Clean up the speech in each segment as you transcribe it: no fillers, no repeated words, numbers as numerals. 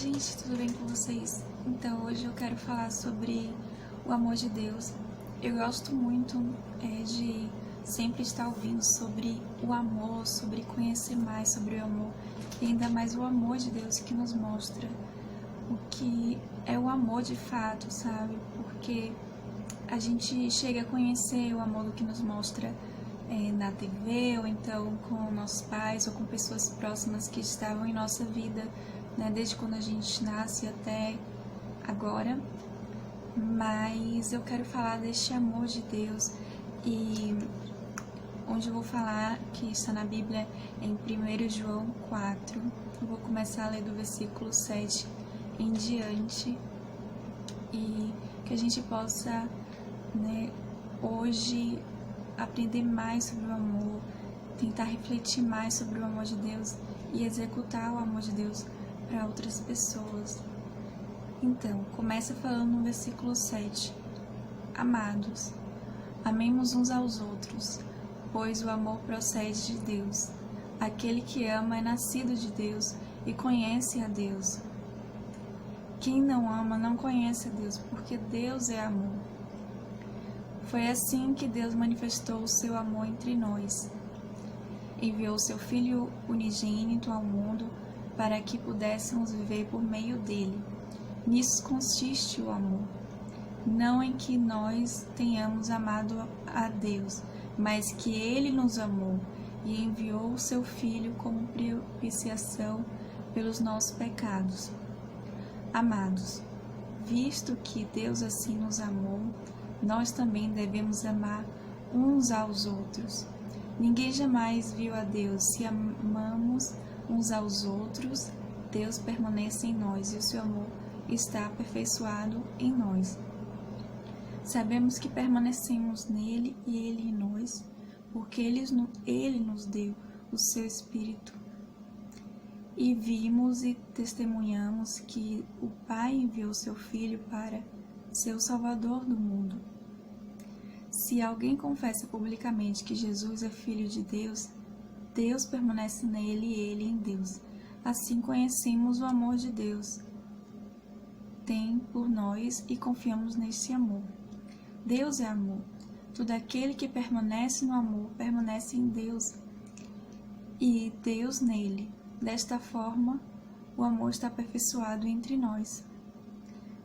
Gente, tudo bem com vocês? Então, hoje eu quero falar sobre o amor de Deus. Eu gosto muito de sempre estar ouvindo sobre o amor, sobre conhecer mais sobre o amor, e ainda mais o amor de Deus que nos mostra o que é o amor de fato, sabe? Porque a gente chega a conhecer o amor do que nos mostra na TV, ou então com nossos pais, ou com pessoas próximas que estavam em nossa vida, né, desde quando a gente nasce até agora. Mas eu quero falar deste amor de Deus, e onde eu vou falar, que está na Bíblia, em 1 João 4. Eu vou começar a ler do versículo 7 em diante, e que a gente possa, né, hoje aprender mais sobre o amor, tentar refletir mais sobre o amor de Deus e executar o amor de Deus para outras pessoas. Então, começa falando no versículo 7. Amados, amemos uns aos outros, pois o amor procede de Deus. Aquele que ama é nascido de Deus e conhece a Deus. Quem não ama não conhece a Deus, porque Deus é amor. Foi assim que Deus manifestou o seu amor entre nós. Enviou seu Filho unigênito ao mundo para que pudéssemos viver por meio dele. Nisso consiste o amor. Não em que nós tenhamos amado a Deus, mas que ele nos amou e enviou o seu Filho como propiciação pelos nossos pecados. Amados, visto que Deus assim nos amou, nós também devemos amar uns aos outros. Ninguém jamais viu a Deus. Se amamos uns aos outros, Deus permanece em nós e o seu amor está aperfeiçoado em nós. Sabemos que permanecemos nele e ele em nós, porque ele nos deu o seu Espírito. E vimos e testemunhamos que o Pai enviou seu Filho para ser o Salvador do mundo. Se alguém confessa publicamente que Jesus é Filho de Deus, Deus permanece nele e ele em Deus. Assim conhecemos o amor de Deus tem por nós e confiamos nesse amor. Deus é amor. Todo aquele que permanece no amor permanece em Deus e Deus nele. Desta forma, o amor está aperfeiçoado entre nós,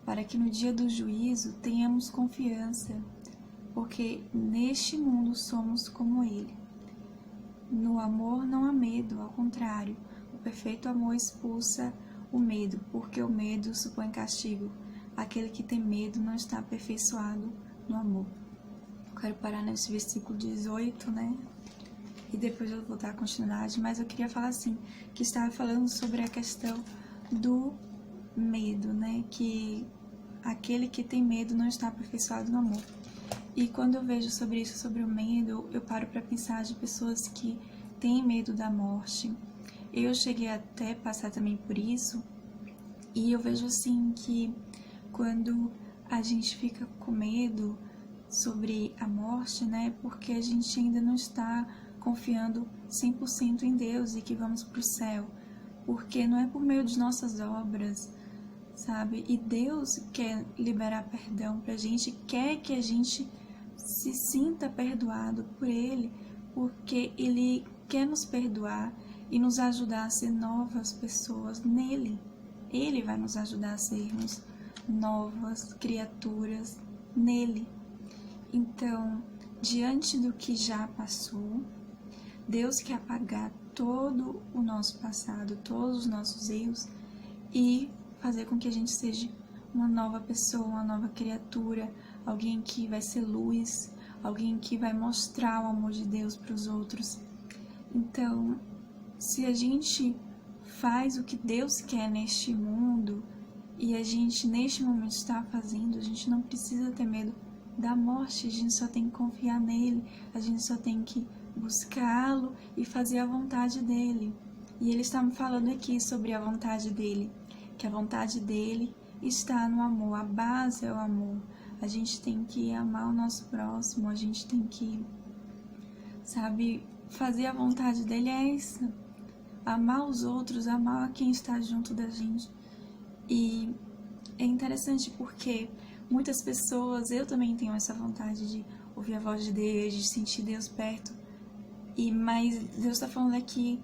para que no dia do juízo tenhamos confiança, porque neste mundo somos como ele. No amor não há medo, ao contrário, o perfeito amor expulsa o medo, porque o medo supõe castigo. Aquele que tem medo não está aperfeiçoado no amor. Eu quero parar nesse versículo 18, né? E depois eu vou dar continuidade, mas eu queria falar assim, que estava falando sobre a questão do medo, né? Que aquele que tem medo não está aperfeiçoado no amor. E quando eu vejo sobre isso, sobre o medo, eu paro para pensar de pessoas que têm medo da morte. Eu cheguei até passar também por isso, e eu vejo assim que quando a gente fica com medo sobre a morte, né, porque a gente ainda não está confiando 100% em Deus e que vamos para o céu, porque não é por meio de nossas obras, sabe? E Deus quer liberar perdão pra gente, quer que a gente se sinta perdoado por Ele, porque Ele quer nos perdoar e nos ajudar a ser novas pessoas nele. Ele vai nos ajudar a sermos novas criaturas nele. Então, diante do que já passou, Deus quer apagar todo o nosso passado, todos os nossos erros e fazer com que a gente seja uma nova pessoa, uma nova criatura, alguém que vai ser luz, alguém que vai mostrar o amor de Deus para os outros. Então, se a gente faz o que Deus quer neste mundo e a gente neste momento está fazendo, a gente não precisa ter medo da morte, a gente só tem que confiar nele, a gente só tem que buscá-lo e fazer a vontade dele. E ele está me falando aqui sobre a vontade dele, que a vontade dele está no amor, a base é o amor. A gente tem que amar o nosso próximo, a gente tem que, sabe, fazer a vontade dele é isso. Amar os outros, amar quem está junto da gente. E é interessante porque muitas pessoas, eu também tenho essa vontade de ouvir a voz de Deus, de sentir Deus perto, mas Deus está falando aqui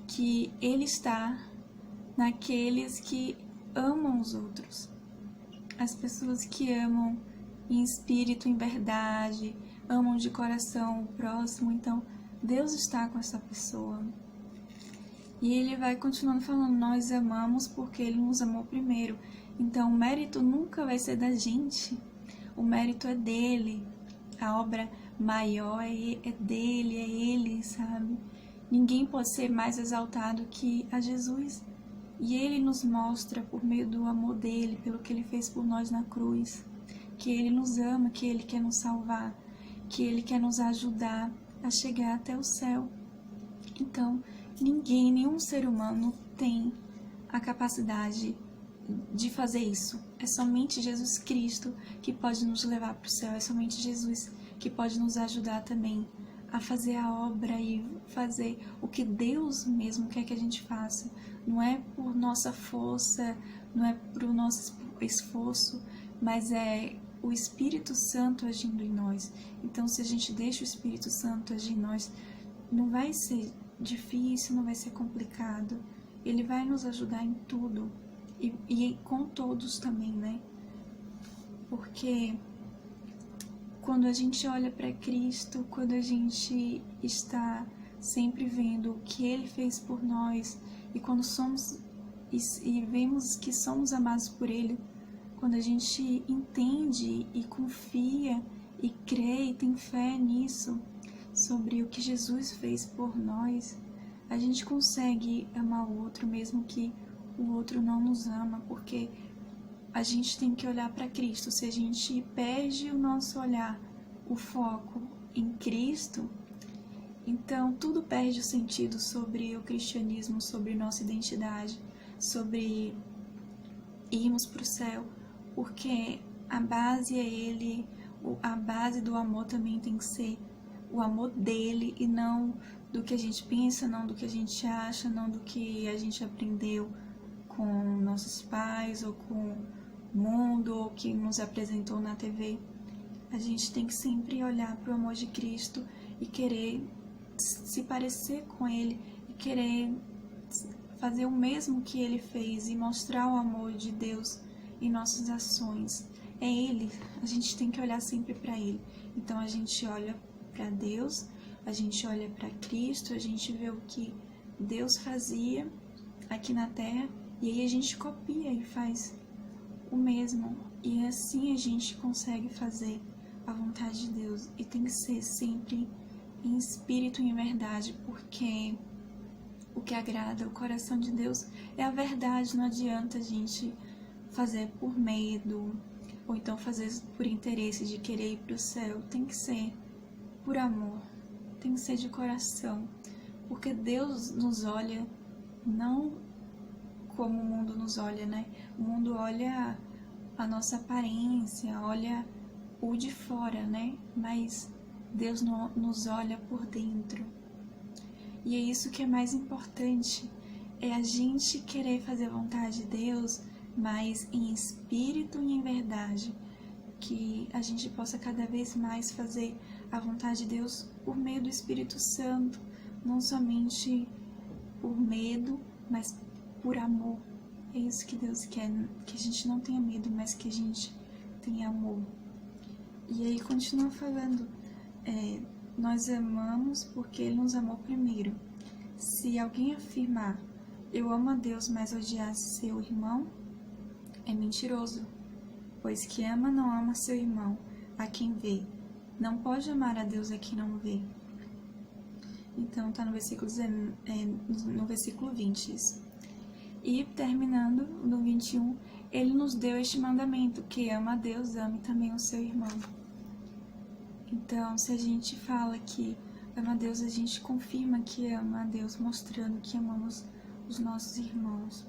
que Ele está naqueles que amam os outros. As pessoas que amam em espírito, em verdade, amam de coração o próximo, então Deus está com essa pessoa. E Ele vai continuando falando, nós amamos porque Ele nos amou primeiro. Então o mérito nunca vai ser da gente, o mérito é dele, a obra maior é dele, é Ele, sabe? Ninguém pode ser mais exaltado que a Jesus. E Ele nos mostra, por meio do amor dele, pelo que Ele fez por nós na cruz, que Ele nos ama, que Ele quer nos salvar, que Ele quer nos ajudar a chegar até o céu. Então, ninguém, nenhum ser humano tem a capacidade de fazer isso. É somente Jesus Cristo que pode nos levar para o céu, é somente Jesus que pode nos ajudar também a fazer a obra e fazer o que Deus mesmo quer que a gente faça. Não é por nossa força, não é por nosso esforço, mas é o Espírito Santo agindo em nós. Então, se a gente deixa o Espírito Santo agir em nós, não vai ser difícil, não vai ser complicado. Ele vai nos ajudar em tudo. E com todos também, né? Porque quando a gente olha para Cristo, quando a gente está sempre vendo o que Ele fez por nós, e quando somos e vemos que somos amados por Ele, quando a gente entende e confia e crê e tem fé nisso, sobre o que Jesus fez por nós, a gente consegue amar o outro mesmo que o outro não nos ama, porque a gente tem que olhar para Cristo. Se a gente perde o nosso olhar, o foco em Cristo, então tudo perde o sentido sobre o cristianismo, sobre nossa identidade, sobre irmos para o céu, porque a base é Ele, a base do amor também tem que ser o amor dele e não do que a gente pensa, não do que a gente acha, não do que a gente aprendeu com nossos pais ou com o mundo ou que nos apresentou na TV. A gente tem que sempre olhar para o amor de Cristo e querer se parecer com Ele e querer fazer o mesmo que Ele fez e mostrar o amor de Deus em nossas ações. É Ele, a gente tem que olhar sempre para Ele. Então a gente olha para Deus, a gente olha para Cristo, a gente vê o que Deus fazia aqui na Terra e aí a gente copia e faz o mesmo. E assim a gente consegue fazer a vontade de Deus. E tem que ser sempre em espírito e em verdade, porque o que agrada o coração de Deus é a verdade. Não adianta a gente fazer por medo ou então fazer por interesse de querer ir para o céu. Tem que ser por amor, tem que ser de coração, porque Deus nos olha não como o mundo nos olha, né? O mundo olha a nossa aparência, olha o de fora, né? Mas Deus nos olha por dentro. E é isso que é mais importante, é a gente querer fazer a vontade de Deus, mas em espírito e em verdade, que a gente possa cada vez mais fazer a vontade de Deus por meio do Espírito Santo, não somente por medo, mas por amor. É isso que Deus quer, que a gente não tenha medo, mas que a gente tenha amor. E aí continua falando, nós amamos porque Ele nos amou primeiro. Se alguém afirmar, eu amo a Deus, mas odiasse seu irmão, é mentiroso, pois que ama não ama seu irmão, a quem vê. Não pode amar a Deus a quem não vê. Então tá no versículo 20 isso. E terminando no 21, Ele nos deu este mandamento, que ama a Deus, ame também o seu irmão. Então, se a gente fala que ama a Deus, a gente confirma que ama a Deus, mostrando que amamos os nossos irmãos.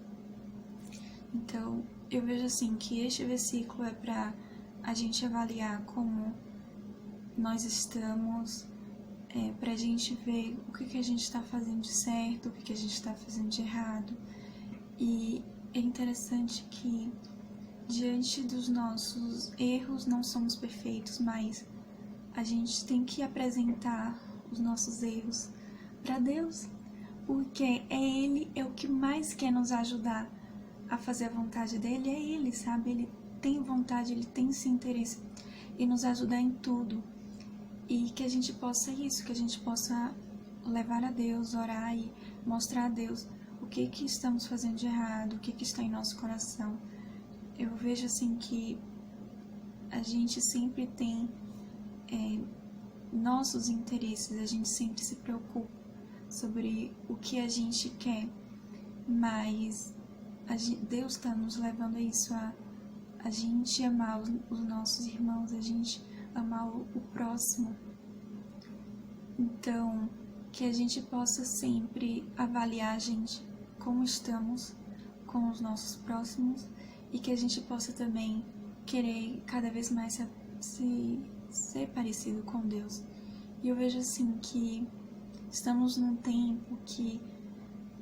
Então, eu vejo assim que este versículo é para a gente avaliar como nós estamos, para a gente ver o que a gente está fazendo de certo, o que a gente está fazendo de errado. E é interessante que diante dos nossos erros não somos perfeitos, mas a gente tem que apresentar os nossos erros para Deus, porque Ele é o que mais quer nos ajudar a fazer a vontade dele, é Ele, sabe? Ele tem vontade, Ele tem esse interesse em nos ajudar em tudo. E que a gente possa isso, que a gente possa levar a Deus, orar e mostrar a Deus o que estamos fazendo de errado, o que está em nosso coração. Eu vejo assim que a gente sempre tem nossos interesses, a gente sempre se preocupa sobre o que a gente quer, mas Deus está nos levando a isso, a gente amar os nossos irmãos, a gente amar o próximo. Então, que a gente possa sempre avaliar a gente, como estamos com os nossos próximos, e que a gente possa também querer cada vez mais ser parecido com Deus. E eu vejo assim que estamos num tempo que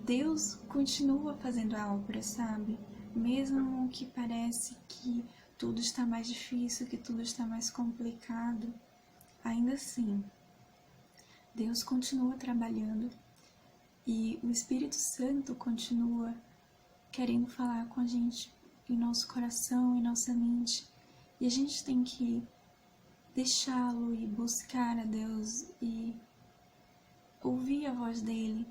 Deus continua fazendo a obra, sabe? Mesmo que parece que tudo está mais difícil, que tudo está mais complicado, ainda assim, Deus continua trabalhando e o Espírito Santo continua querendo falar com a gente em nosso coração, em nossa mente. E a gente tem que deixá-lo e buscar a Deus e ouvir a voz dele,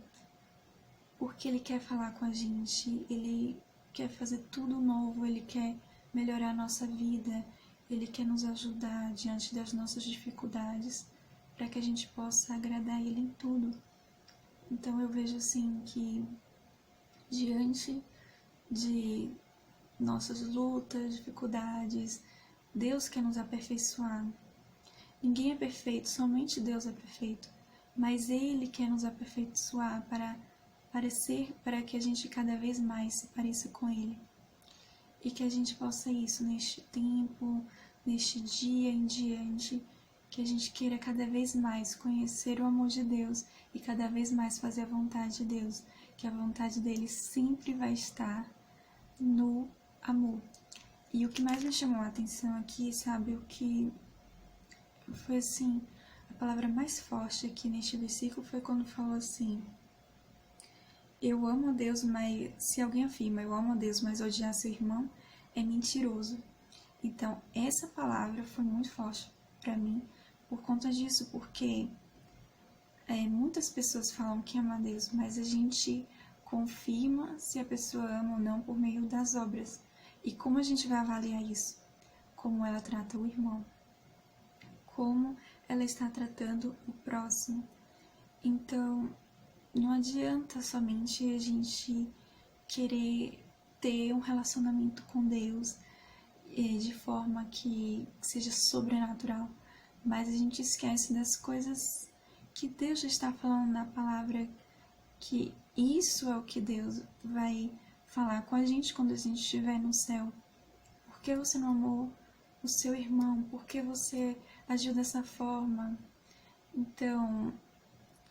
porque ele quer falar com a gente, ele quer fazer tudo novo, ele quer melhorar a nossa vida, ele quer nos ajudar diante das nossas dificuldades, para que a gente possa agradar ele em tudo. Então eu vejo assim que diante de nossas lutas, dificuldades, Deus quer nos aperfeiçoar. Ninguém é perfeito, somente Deus é perfeito, mas Ele quer nos aperfeiçoar para que a gente cada vez mais se pareça com Ele. E que a gente possa isso neste tempo, neste dia em diante, que a gente queira cada vez mais conhecer o amor de Deus e cada vez mais fazer a vontade de Deus, que a vontade dele sempre vai estar no amor. E o que mais me chamou a atenção aqui, sabe, o que foi assim, a palavra mais forte aqui neste versículo foi quando falou assim: eu amo a Deus, mas se alguém afirma eu amo a Deus, mas odiar seu irmão, é mentiroso. Então, essa palavra foi muito forte para mim por conta disso, porque muitas pessoas falam que ama a Deus, mas a gente confirma se a pessoa ama ou não por meio das obras. E como a gente vai avaliar isso? Como ela trata o irmão, como ela está tratando o próximo. Então, não adianta somente a gente querer ter um relacionamento com Deus de forma que seja sobrenatural, mas a gente esquece das coisas que Deus já está falando na palavra, que isso é o que Deus vai falar com a gente quando a gente estiver no céu. Por que você não amou o seu irmão? Por que você agiu dessa forma? Então,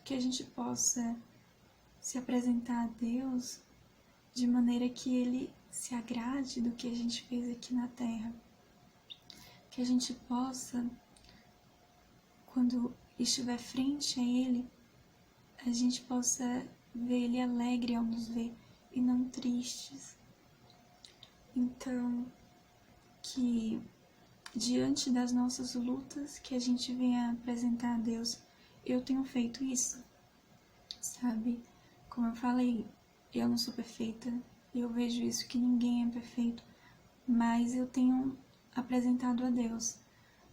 que a gente possa se apresentar a Deus de maneira que Ele se agrade do que a gente fez aqui na Terra. Que a gente possa, quando estiver frente a Ele, a gente possa ver Ele alegre ao nos ver e não tristes. Então, que diante das nossas lutas, que a gente venha apresentar a Deus. Eu tenho feito isso, sabe? Como eu falei, eu não sou perfeita, eu vejo isso que ninguém é perfeito, mas eu tenho apresentado a Deus,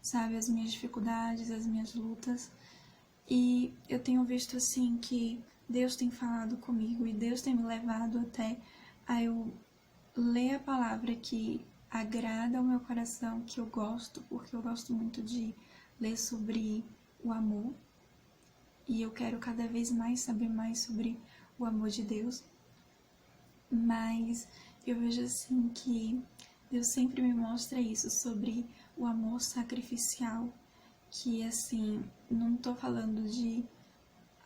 sabe, as minhas dificuldades, as minhas lutas, e eu tenho visto assim que Deus tem falado comigo e Deus tem me levado até a eu ler a palavra que agrada ao meu coração, que eu gosto, porque eu gosto muito de ler sobre o amor, e eu quero cada vez mais saber mais sobre o amor de Deus, mas eu vejo assim que Deus sempre me mostra isso, sobre o amor sacrificial, que assim, não tô falando de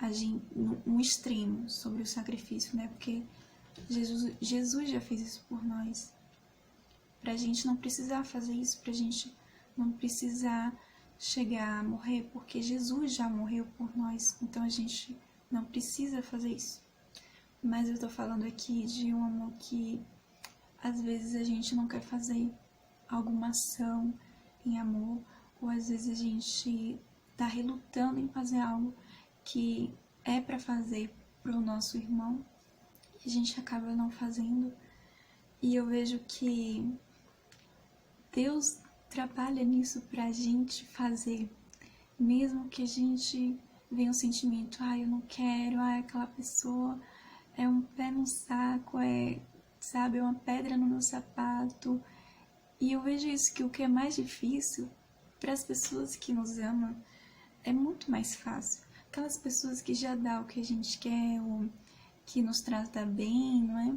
agir um extremo sobre o sacrifício, né, porque Jesus já fez isso por nós. Pra gente não precisar fazer isso, pra gente não precisar chegar a morrer, porque Jesus já morreu por nós, então a gente não precisa fazer isso. Mas eu tô falando aqui de um amor que às vezes a gente não quer fazer alguma ação em amor, ou às vezes a gente tá relutando em fazer algo que é para fazer pro nosso irmão e a gente acaba não fazendo. E eu vejo que Deus trabalha nisso pra gente fazer, mesmo que a gente venha um sentimento, eu não quero, aquela pessoa é um pé no saco, sabe, é uma pedra no meu sapato. E eu vejo isso, que o que é mais difícil para as pessoas que nos amam é muito mais fácil. Aquelas pessoas que já dão o que a gente quer, ou que nos trata bem, não é?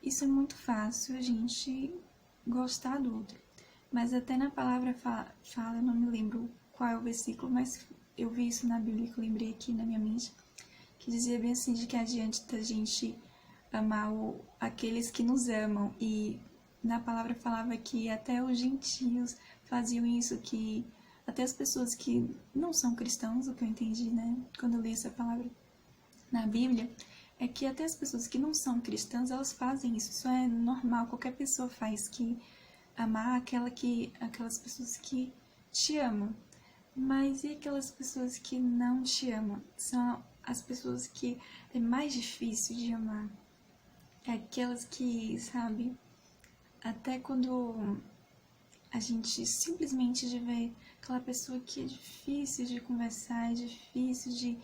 Isso é muito fácil, a gente gostar do outro. Mas até na palavra fala, eu não me lembro qual é o versículo, mas eu vi isso na Bíblia que eu lembrei aqui na minha mente, que dizia bem assim, de que adiante da gente amar aqueles que nos amam. E na palavra falava que até os gentios faziam isso, que até as pessoas que não são cristãos, o que eu entendi, né, quando eu li essa palavra na Bíblia, é que até as pessoas que não são cristãs, elas fazem isso. Isso é normal, qualquer pessoa faz, que amar aquelas pessoas que te amam. Mas e aquelas pessoas que não te amam? São as pessoas que é mais difícil de amar. É aquelas que, sabe, até quando a gente simplesmente vê aquela pessoa que é difícil de conversar, é difícil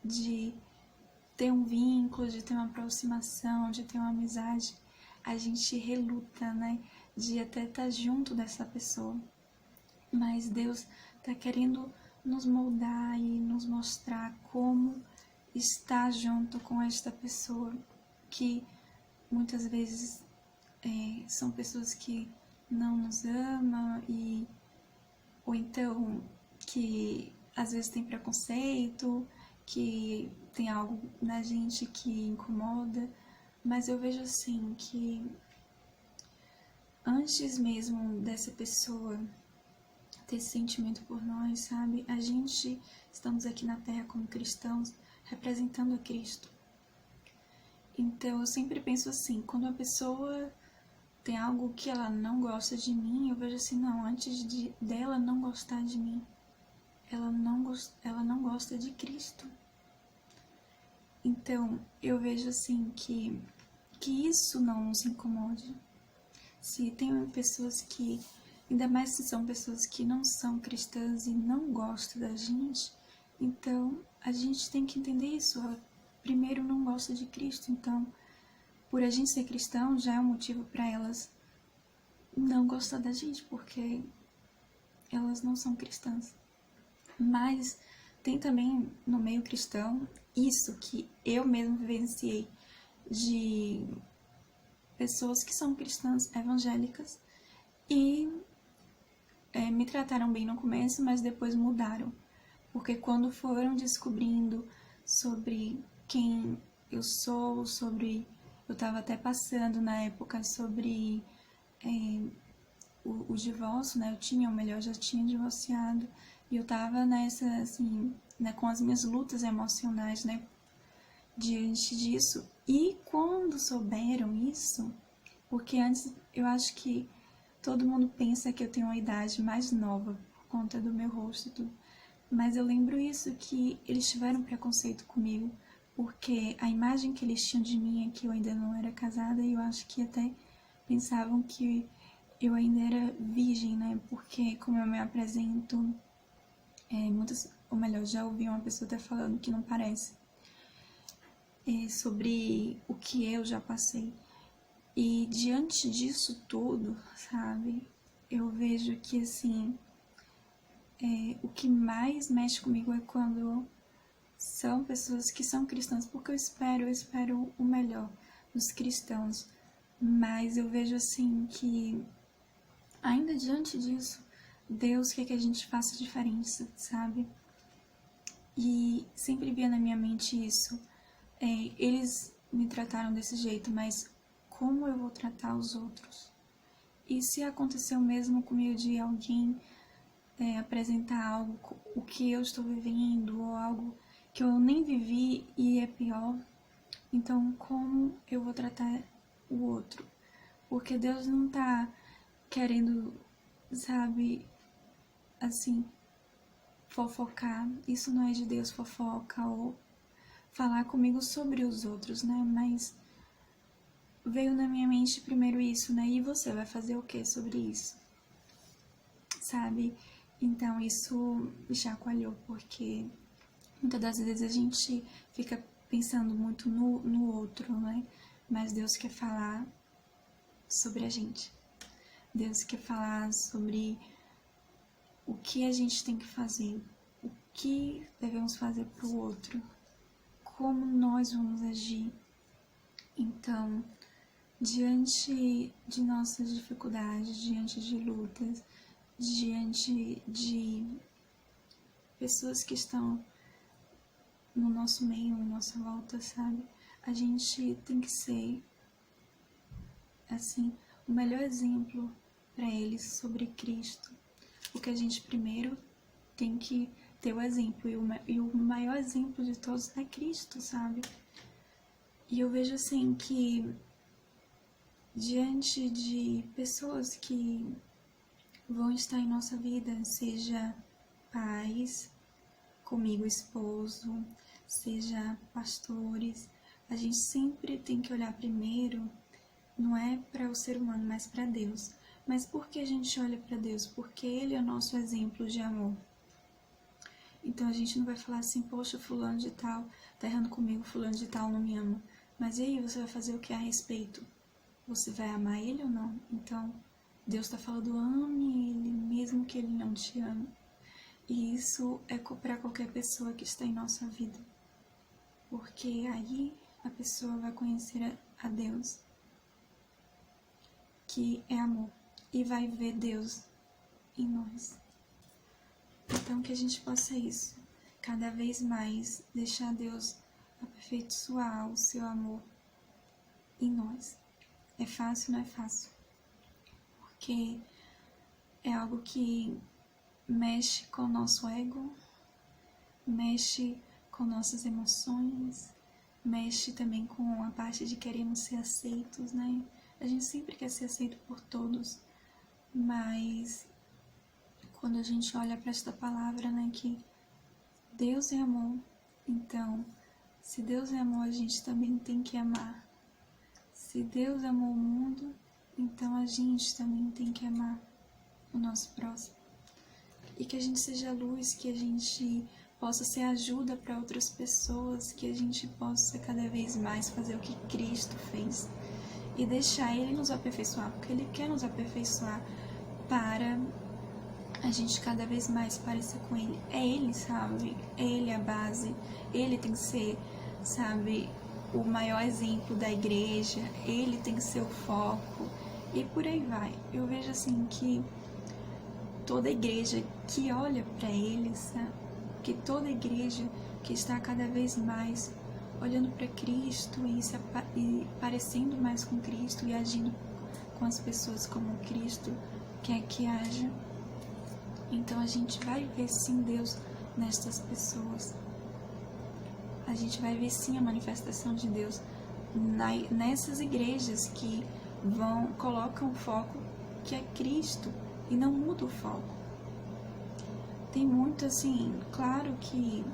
de ter um vínculo, de ter uma aproximação, de ter uma amizade, a gente reluta, né, de até estar junto dessa pessoa. Mas Deus está querendo nos moldar e nos mostrar como estar junto com esta pessoa, que muitas vezes são pessoas que não nos amam, ou então que às vezes tem preconceito, que tem algo na gente que incomoda. Mas eu vejo assim que antes mesmo dessa pessoa ter esse sentimento por nós, sabe? A gente estamos aqui na Terra como cristãos, representando a Cristo. Então eu sempre penso assim, quando a pessoa tem algo que ela não gosta de mim, eu vejo assim, não, antes dela não gostar de mim, ela não gosta de Cristo. Então eu vejo assim que isso não nos incomode. Se tem pessoas que, ainda mais se são pessoas que não são cristãs e não gostam da gente, então a gente tem que entender isso. Ela primeiro não gosta de Cristo, então por a gente ser cristão já é um motivo para elas não gostar da gente, porque elas não são cristãs. Mas tem também no meio cristão isso que eu mesmo vivenciei, de pessoas que são cristãs evangélicas e me trataram bem no começo, mas depois mudaram, porque quando foram descobrindo sobre quem eu sou, eu estava até passando na época sobre o divórcio, né? Eu tinha, ou melhor, já tinha divorciado, e eu estava nessa, assim, né, com as minhas lutas emocionais, né, diante disso. E quando souberam isso, porque antes eu acho que todo mundo pensa que eu tenho uma idade mais nova por conta do meu rosto e tudo. Mas eu lembro isso, que eles tiveram preconceito comigo, porque a imagem que eles tinham de mim é que eu ainda não era casada, e eu acho que até pensavam que eu ainda era virgem, né? Porque como eu me apresento, ou melhor, já ouvi uma pessoa até falando que não parece, sobre o que eu já passei. E diante disso tudo, sabe, eu vejo que, assim, o que mais mexe comigo é quando são pessoas que são cristãs, porque eu espero o melhor dos cristãos. Mas eu vejo, assim, que ainda diante disso, Deus quer que a gente faça diferença, sabe? E sempre via na minha mente isso. Eles me trataram desse jeito, mas como eu vou tratar os outros? E se acontecer o mesmo comigo de alguém apresentar algo, o que eu estou vivendo, ou algo que eu nem vivi e é pior, então como eu vou tratar o outro? Porque Deus não tá querendo, sabe, assim, fofocar. Isso não é de Deus, fofoca ou falar comigo sobre os outros, né? Mas veio na minha mente primeiro isso, né? E você vai fazer o que sobre isso? Sabe? Então isso me chacoalhou, porque muitas das vezes a gente fica pensando muito no outro, né? Mas Deus quer falar sobre a gente. Deus quer falar sobre o que a gente tem que fazer, o que devemos fazer para o outro, como nós vamos agir. Então, diante de nossas dificuldades, diante de lutas, diante de pessoas que estão no nosso meio, em nossa volta, sabe? A gente tem que ser, assim, o melhor exemplo para eles sobre Cristo. Porque a gente primeiro tem que ter o exemplo, e o maior exemplo de todos é Cristo, sabe? E eu vejo assim que diante de pessoas que vão estar em nossa vida, seja pais, comigo esposo, seja pastores, a gente sempre tem que olhar primeiro, não é para o ser humano, mas para Deus. Mas por que a gente olha para Deus? Porque Ele é o nosso exemplo de amor. Então a gente não vai falar assim, poxa, fulano de tal tá errando comigo, fulano de tal não me ama. Mas e aí, você vai fazer o que a respeito? Você vai amar ele ou não? Então, Deus está falando, ame ele, mesmo que ele não te ame. E isso é para qualquer pessoa que está em nossa vida. Porque aí a pessoa vai conhecer a Deus, que é amor, e vai ver Deus em nós. Então, que a gente possa isso, cada vez mais deixar Deus aperfeiçoar o seu amor em nós. É fácil? Não é fácil. Porque é algo que mexe com o nosso ego, mexe com nossas emoções, mexe também com a parte de queremos ser aceitos, né? A gente sempre quer ser aceito por todos, mas quando a gente olha para esta palavra, né, que Deus é amor, então, se Deus é amor, a gente também tem que amar. Se Deus amou o mundo, então a gente também tem que amar o nosso próximo. E que a gente seja luz, que a gente possa ser ajuda para outras pessoas, que a gente possa cada vez mais fazer o que Cristo fez e deixar Ele nos aperfeiçoar, porque Ele quer nos aperfeiçoar para a gente cada vez mais parecer com Ele. É Ele, sabe? É Ele a base. Ele tem que ser, sabe, o maior exemplo da igreja. Ele tem que ser o foco. E por aí vai. Eu vejo assim que toda igreja que olha para Ele, sabe? Que toda igreja que está cada vez mais olhando para Cristo e parecendo mais com Cristo e agindo com as pessoas como Cristo quer que haja. Então a gente vai ver sim Deus nestas pessoas. A gente vai ver sim a manifestação de Deus nessas igrejas que colocam o foco que é Cristo e não muda o foco. Tem muito assim, claro que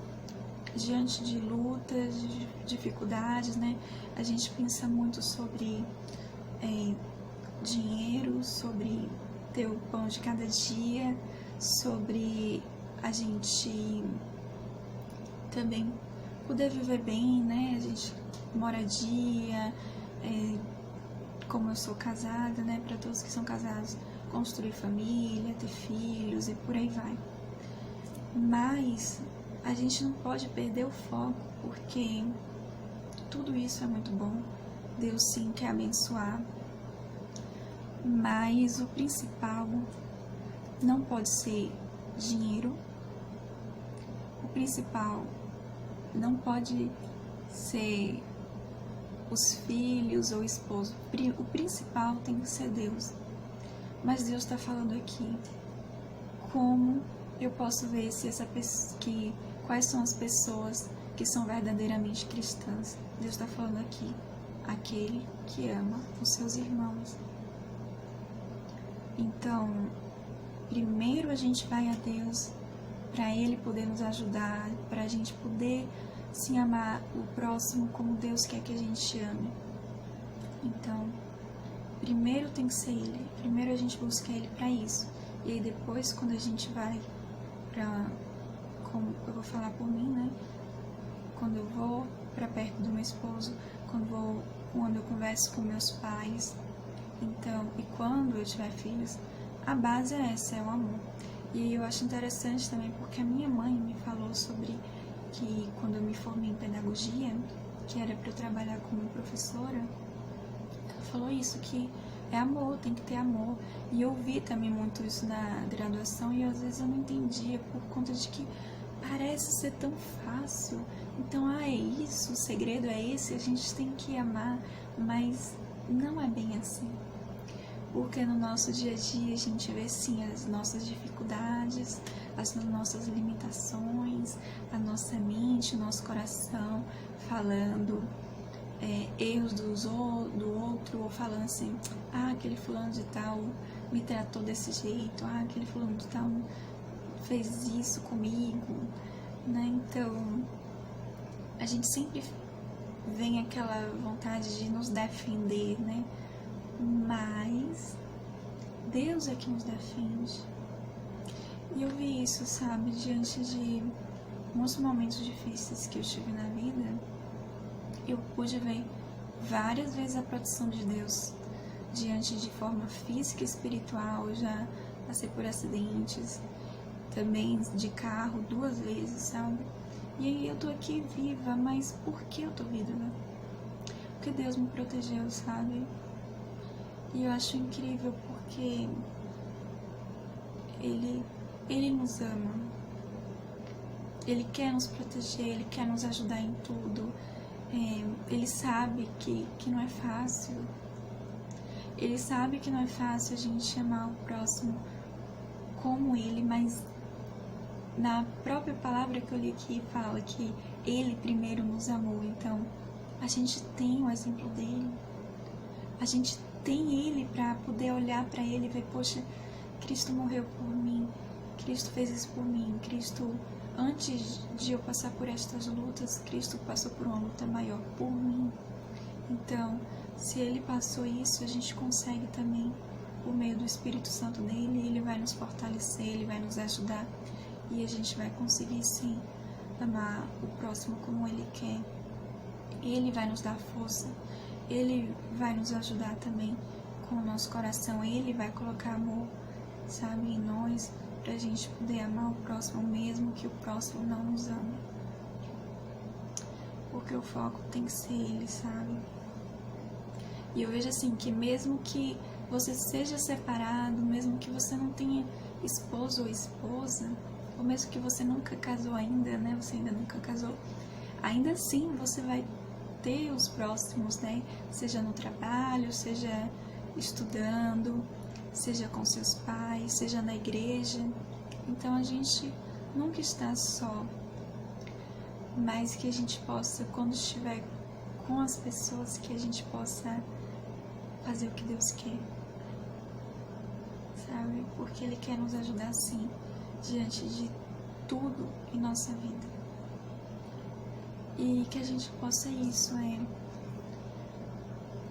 diante de lutas, de dificuldades, né, a gente pensa muito sobre dinheiro, sobre ter o pão de cada dia, sobre a gente também poder viver bem, né? A gente moradia, como eu sou casada, né? Para todos que são casados, construir família, ter filhos e por aí vai. Mas a gente não pode perder o foco, porque tudo isso é muito bom. Deus sim quer abençoar, mas o principal não pode ser dinheiro, o principal não pode ser os filhos ou o esposo. O principal tem que ser Deus. Mas Deus está falando aqui como eu posso ver se quais são as pessoas que são verdadeiramente cristãs. Deus está falando aqui, aquele que ama os seus irmãos. Então, primeiro a gente vai a Deus para Ele poder nos ajudar, para a gente poder se amar o próximo como Deus quer que a gente ame. Então, primeiro tem que ser Ele, primeiro a gente busca Ele para isso. E aí depois, quando a gente vai como eu vou falar por mim, né? Quando eu vou para perto do meu esposo, quando eu converso com meus pais, então, e quando eu tiver filhos, a base é essa, é o amor. E eu acho interessante também porque a minha mãe me falou sobre que quando eu me formei em pedagogia, que era para eu trabalhar como professora, ela falou isso, que é amor, tem que ter amor. E eu vi também muito isso na graduação e às vezes eu não entendia por conta de que parece ser tão fácil. Então, é isso, o segredo é esse, a gente tem que amar, mas não é bem assim. Porque no nosso dia a dia a gente vê sim as nossas dificuldades, as nossas limitações, a nossa mente, o nosso coração falando erros do outro, ou falando assim, aquele fulano de tal me tratou desse jeito, aquele fulano de tal fez isso comigo, né? Então, a gente sempre vem aquela vontade de nos defender, né? Mas Deus é que nos defende. E eu vi isso, sabe, diante de muitos momentos difíceis que eu tive na vida, eu pude ver várias vezes a proteção de Deus diante de forma física e espiritual. Eu já passei por acidentes, também de carro 2 vezes, sabe? E aí eu tô aqui viva, mas por que eu tô viva? Porque Deus me protegeu, sabe? E eu acho incrível porque Ele nos ama. Ele quer nos proteger, Ele quer nos ajudar em tudo. Ele sabe que não é fácil. Ele sabe que não é fácil a gente amar o próximo como Ele, mas na própria palavra que eu li aqui fala que Ele primeiro nos amou. Então, a gente tem o exemplo dele. A gente tem Ele para poder olhar para Ele e ver, poxa, Cristo morreu por mim, Cristo fez isso por mim, Cristo, antes de eu passar por estas lutas, Cristo passou por uma luta maior por mim. Então, se Ele passou isso, a gente consegue também, por meio do Espírito Santo dele, Ele vai nos fortalecer, Ele vai nos ajudar e a gente vai conseguir sim amar o próximo como Ele quer. Ele vai nos dar força, Ele vai nos ajudar também com o nosso coração, Ele vai colocar amor, sabe, em nós, pra gente poder amar o próximo mesmo que o próximo não nos ama. Porque o foco tem que ser Ele, sabe? E eu vejo assim, que mesmo que você seja separado, mesmo que você não tenha esposo ou esposa, ou mesmo que você nunca casou ainda, né? Você ainda nunca casou, ainda assim você vai ter os próximos, né? Seja no trabalho, seja estudando, seja com seus pais, seja na igreja. Então a gente nunca está só, mas que a gente possa, quando estiver com as pessoas, que a gente possa fazer o que Deus quer, sabe? Porque Ele quer nos ajudar sim, diante de tudo em nossa vida. E que a gente possa isso,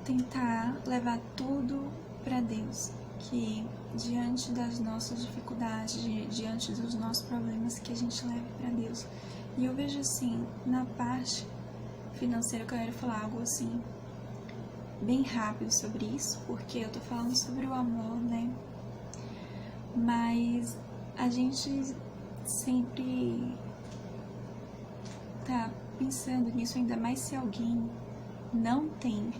tentar levar tudo para Deus, que diante das nossas dificuldades, diante dos nossos problemas, que a gente leve para Deus. E eu vejo assim, na parte financeira, que eu quero falar algo assim, bem rápido sobre isso, porque eu tô falando sobre o amor, né? Mas a gente sempre tá pensando nisso, ainda mais se alguém não tem.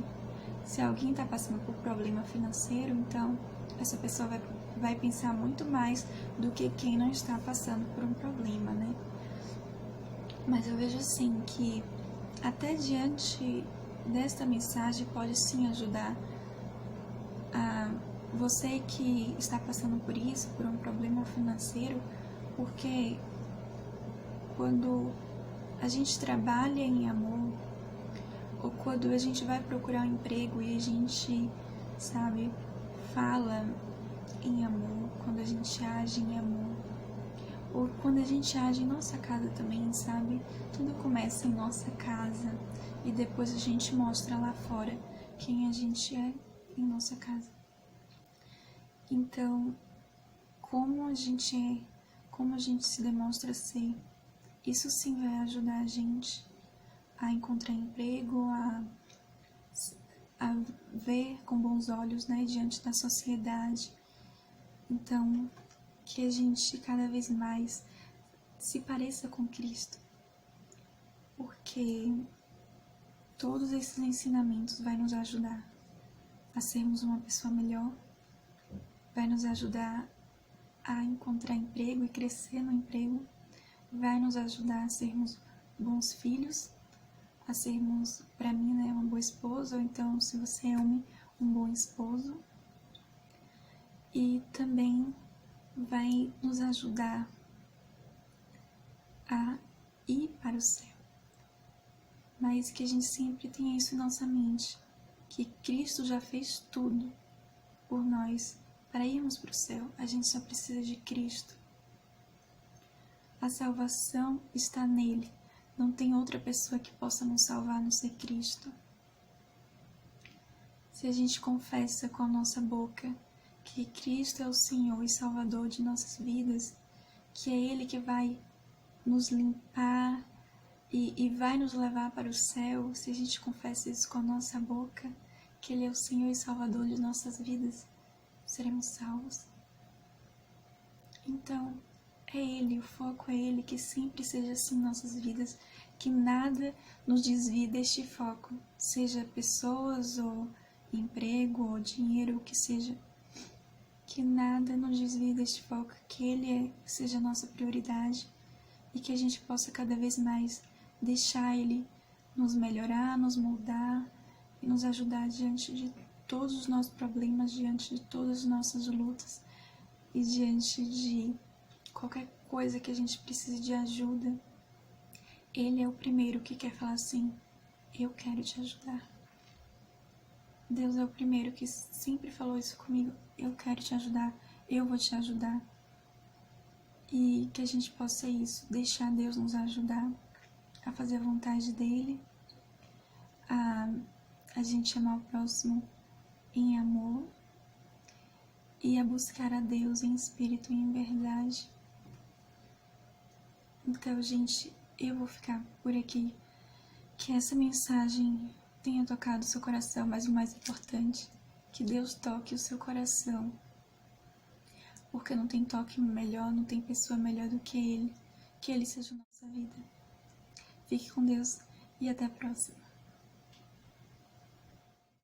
Se alguém tá passando por problema financeiro, então essa pessoa vai pensar muito mais do que quem não está passando por um problema, né? Mas eu vejo assim que até diante desta mensagem pode sim ajudar a você que está passando por isso, por um problema financeiro, porque quando a gente trabalha em amor, ou quando a gente vai procurar um emprego e a gente, sabe, fala em amor, quando a gente age em amor, ou quando a gente age em nossa casa também, sabe? Tudo começa em nossa casa e depois a gente mostra lá fora quem a gente é em nossa casa. Então, como a gente é, como a gente se demonstra ser, isso sim vai ajudar a gente a encontrar emprego, a ver com bons olhos, né, diante da sociedade. Então, que a gente cada vez mais se pareça com Cristo, porque todos esses ensinamentos vai nos ajudar a sermos uma pessoa melhor, vai nos ajudar a encontrar emprego e crescer no emprego, vai nos ajudar a sermos bons filhos, a sermos, para mim, né, uma boa esposa, ou então, se você é homem, um bom esposo. E também vai nos ajudar a ir para o céu. Mas que a gente sempre tenha isso em nossa mente, que Cristo já fez tudo por nós para irmos para o céu. A gente só precisa de Cristo. A salvação está nele. Não tem outra pessoa que possa nos salvar a não ser Cristo. Se a gente confessa com a nossa boca que Cristo é o Senhor e Salvador de nossas vidas, que é Ele que vai nos limpar e vai nos levar para o céu, se a gente confessa isso com a nossa boca, que Ele é o Senhor e Salvador de nossas vidas, seremos salvos. Então, é Ele, o foco é Ele, que sempre seja assim em nossas vidas, que nada nos desvie deste foco, seja pessoas ou emprego ou dinheiro, o que seja, que nada nos desvie deste foco, que Ele seja a nossa prioridade e que a gente possa cada vez mais deixar Ele nos melhorar, nos moldar e nos ajudar diante de todos os nossos problemas, diante de todas as nossas lutas e diante de qualquer coisa que a gente precise de ajuda. Ele é o primeiro que quer falar assim: eu quero te ajudar. Deus é o primeiro que sempre falou isso comigo: eu quero te ajudar, eu vou te ajudar. E que a gente possa isso, deixar Deus nos ajudar a fazer a vontade dele, a gente amar o próximo em amor e a buscar a Deus em espírito e em verdade. Então, gente, eu vou ficar por aqui. Que essa mensagem tenha tocado o seu coração, mas o mais importante, que Deus toque o seu coração. Porque não tem toque melhor, não tem pessoa melhor do que Ele. Que Ele seja a nossa vida. Fique com Deus e até a próxima.